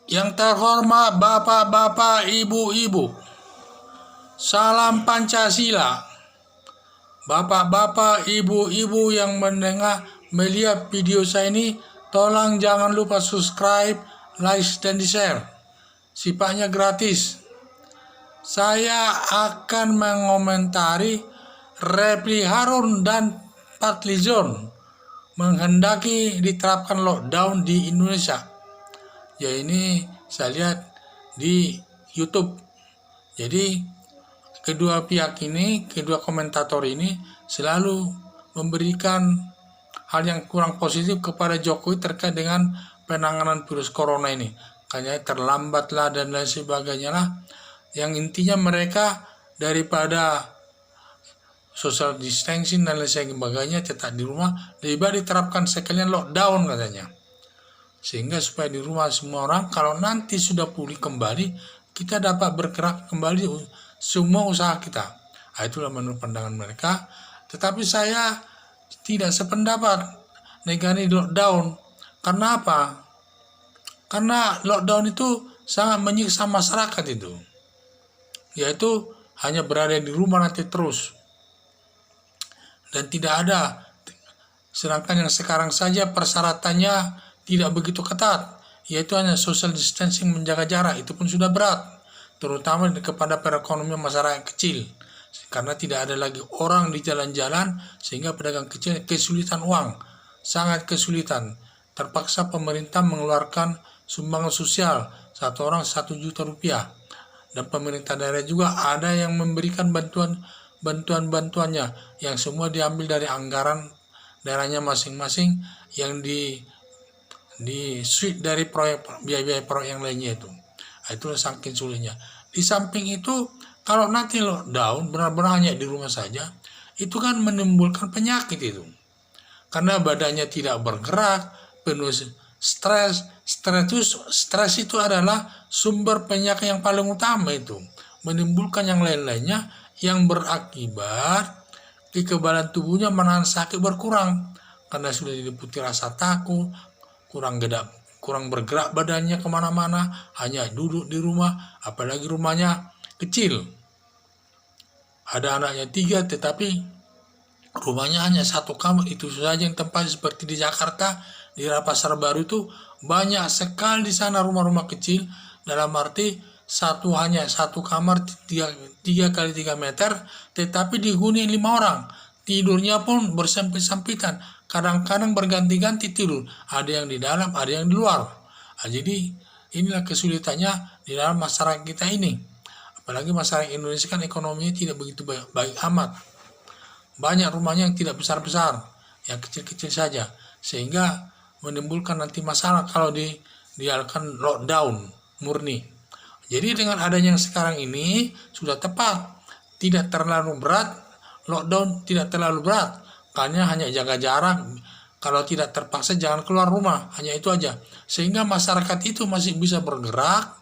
Yang terhormat bapak-bapak, ibu-ibu, salam Pancasila. Bapak-bapak, ibu-ibu yang melihat video saya ini, tolong jangan lupa subscribe, like, dan di-share. Sifatnya gratis. Saya akan mengomentari Refly Harun dan Fadlizon menghendaki diterapkan lockdown di Indonesia. Ya, ini saya lihat di YouTube. Jadi kedua pihak ini, kedua komentator ini selalu memberikan hal yang kurang positif kepada Jokowi terkait dengan penanganan virus corona ini. Kayaknya terlambat lah dan lain sebagainya lah. Yang intinya mereka daripada social distancing dan lain sebagainya tetap di rumah, lebih baik diterapkan sekalian lockdown katanya. Sehingga supaya di rumah semua orang, kalau nanti sudah pulih kembali, kita dapat bergerak kembali semua usaha kita. Itulah menurut pandangan mereka. Tetapi saya tidak sependapat negara lockdown. Karena apa? Karena lockdown itu sangat menyiksa masyarakat itu. Yaitu hanya berada di rumah nanti terus. Dan tidak ada. Sedangkan yang sekarang saja persyaratannya tidak begitu ketat. Yaitu hanya social distancing, menjaga jarak. Itu pun sudah berat. Terutama kepada perekonomian masyarakat kecil. Karena tidak ada lagi orang di jalan-jalan, sehingga pedagang kecil kesulitan uang. Sangat kesulitan. Terpaksa pemerintah mengeluarkan sumbangan sosial. Satu orang 1 juta rupiah. Dan pemerintah daerah juga ada yang memberikan bantuannya. Yang semua diambil dari anggaran daerahnya masing-masing yang di switch dari biaya-biaya proyek yang lainnya itu. Itulah saking sulitnya. Di samping itu, kalau nanti lockdown benar-benar hanya di rumah saja, itu kan menimbulkan penyakit itu. Karena badannya tidak bergerak, penuh stres. Stres itu adalah sumber penyakit yang paling utama itu. Menimbulkan yang lain-lainnya yang berakibat kekebalan tubuhnya menahan sakit berkurang. Karena sudah diliputi rasa takut, kurang bergerak badannya kemana-mana, hanya duduk di rumah, apalagi rumahnya kecil. Ada anaknya 3, tetapi rumahnya hanya 1 kamar. Itu saja yang tempat seperti di Jakarta, di Pasar Baru itu banyak sekali di sana rumah-rumah kecil, dalam arti hanya 1 kamar 3 kali 3 meter, tetapi dihuni 5 orang. Tidurnya pun bersempit-sempitan. Kadang-kadang berganti-ganti tidur. Ada yang di dalam, ada yang di luar. Jadi inilah kesulitannya di dalam masyarakat kita ini. Apalagi masyarakat Indonesia kan ekonominya tidak begitu baik amat. Banyak rumahnya yang tidak besar-besar, yang kecil-kecil saja. Sehingga menimbulkan nanti masalah kalau dilakukan lockdown murni. Jadi dengan adanya yang sekarang ini sudah tepat. Tidak terlalu berat, lockdown tidak terlalu berat. Karena hanya jaga jarak, kalau tidak terpaksa jangan keluar rumah, hanya itu aja. Sehingga masyarakat itu masih bisa bergerak,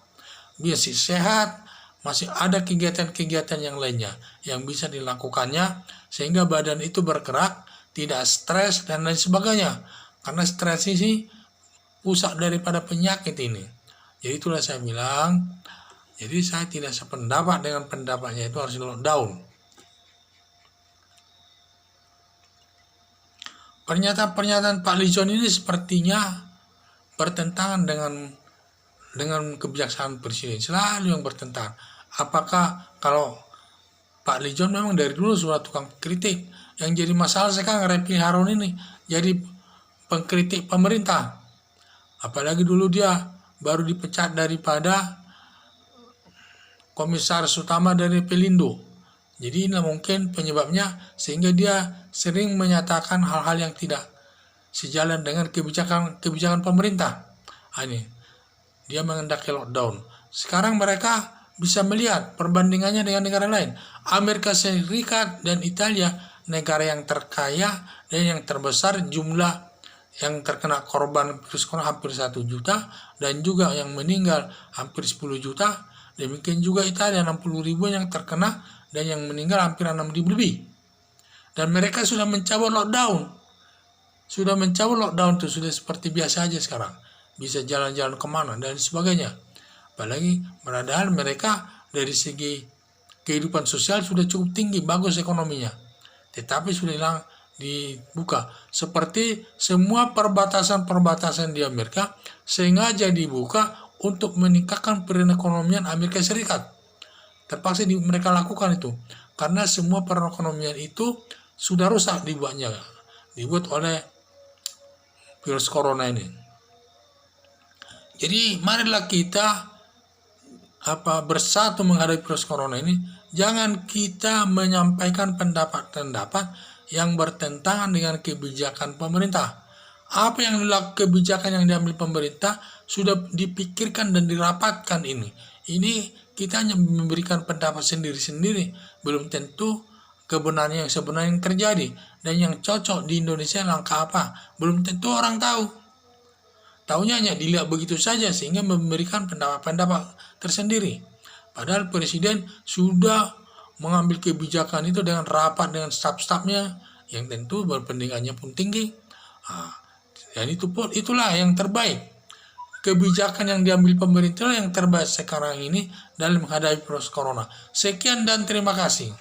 masih sehat, masih ada kegiatan-kegiatan yang lainnya yang bisa dilakukannya, sehingga badan itu bergerak, tidak stres dan lain sebagainya. Karena stres ini pusat daripada penyakit ini. Jadi itulah saya bilang, jadi saya tidak sependapat dengan pendapatnya itu harus lockdown. Pernyataan-pernyataan Pak Lizon ini sepertinya bertentangan dengan kebijaksanaan Presiden. Selalu yang bertentangan. Apakah kalau Pak Lizon memang dari dulu sudah tukang kritik, yang jadi masalah sekarang Refly Harun ini jadi pengkritik pemerintah. Apalagi dulu dia baru dipecat daripada komisaris utama dari Pelindo. Jadi ini mungkin penyebabnya, sehingga dia sering menyatakan hal-hal yang tidak sejalan dengan kebijakan pemerintah. Ini dia menghendaki lockdown. Sekarang mereka bisa melihat perbandingannya dengan negara lain. Amerika Serikat dan Italia, negara yang terkaya dan yang terbesar jumlah yang terkena korban virus corona hampir 1 juta, dan juga yang meninggal hampir 10 juta. Demikian juga Italia 60.000 yang terkena dan yang meninggal hampir 6.000 lebih. Dan mereka sudah mencabut lockdown. Sudah mencabut lockdown itu sudah seperti biasa aja sekarang. bisa jalan-jalan kemana dan sebagainya. Apalagi padahal mereka dari segi kehidupan sosial sudah cukup tinggi, bagus ekonominya, tetapi sudah hilang dibuka. Seperti semua perbatasan-perbatasan di Amerika sengaja dibuka untuk meningkatkan perekonomian Amerika Serikat. Terpaksa mereka lakukan itu karena semua perekonomian itu sudah rusak dibuat oleh virus corona ini. Jadi marilah kita bersatu menghadapi virus corona ini. Jangan kita menyampaikan pendapat-pendapat yang bertentangan dengan kebijakan pemerintah. Apa yang kebijakan yang diambil pemerintah sudah dipikirkan dan dirapatkan ini. Ini kita hanya memberikan pendapat sendiri-sendiri, belum tentu kebenaran yang sebenarnya yang terjadi. Dan yang cocok di Indonesia langkah apa, belum tentu orang tahu. Taunya hanya dilihat begitu saja sehingga memberikan pendapat-pendapat tersendiri. Padahal Presiden sudah mengambil kebijakan itu dengan rapat dengan staf-stafnya yang tentu berpendidikannya pun tinggi. Dan itulah yang terbaik. Kebijakan yang diambil pemerintah yang terbaik sekarang ini dalam menghadapi virus corona. Sekian dan terima kasih.